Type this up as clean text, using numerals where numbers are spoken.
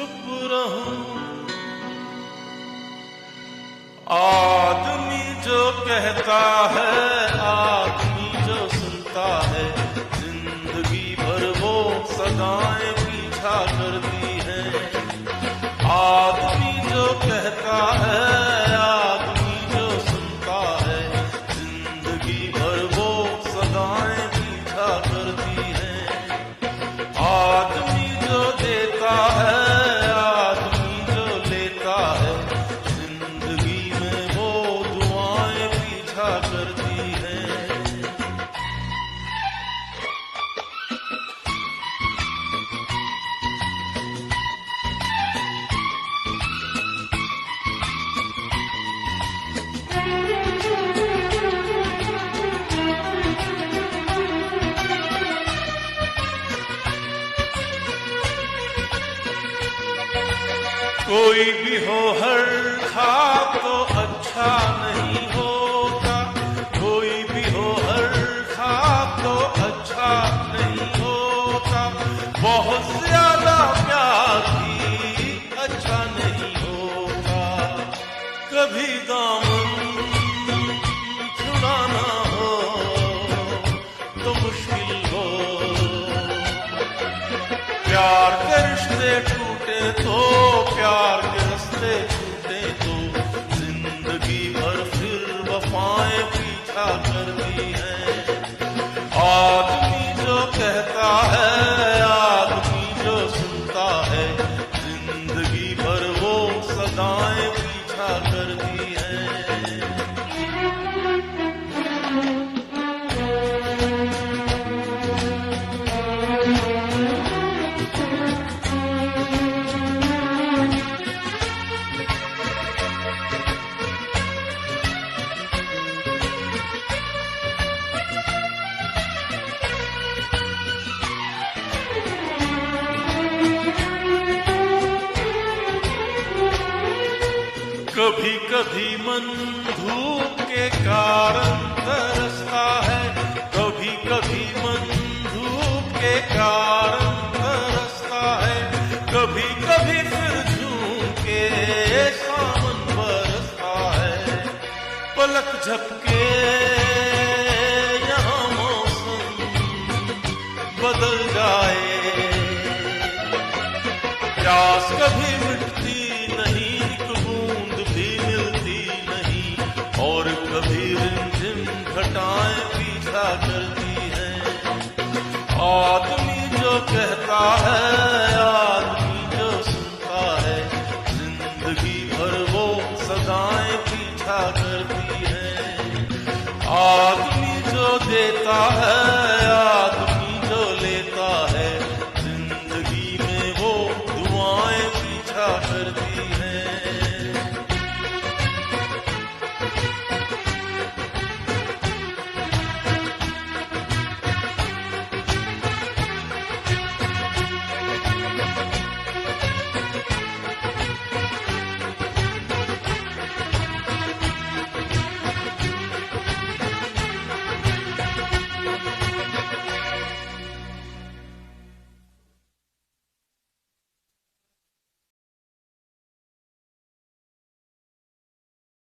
चुप रहूं। आदमी जो कहता है, आदमी जो सुनता है, जिंदगी भर वो सदाएं पीछा करती है। आदमी जो कहता है, आदमी जो सुनता है, जिंदगी भर वो सदाएं पीछा करती है। आदमी जो देता है, आदमी जो लेता है, जिंदगी में वो दुआएं पीछा करती है। कोई भी हो हर खाब तो अच्छा नहीं होता, कोई भी हो हर खाब तो अच्छा नहीं होता। बहुत ज्यादा प्यार भी अच्छा नहीं होता। कभी दामन छुड़ाना हो तो मुश्किल हो, प्यार के रिश्ते टूटे तो, प्यार के रास्ते छूटे तो, जिंदगी भर फिर वफाएं पीछा करती हैं। आदमी जो कहता है, आदमी जो सुनता है, जिंदगी भर वो सदाएं पीछा करती हैं। कभी कभी मन धूप के कारण तरसता है, कभी कभी मन धूप के कारण तरसता है, कभी कभी फिर झूम के सावन बरसता है। पलक झपके यहाँ मौसम बदल जाए, प्यास कभी मिटती नहीं, और कभी रिमझिम घटाएं पीछा करती हैं। आदमी जो कहता है,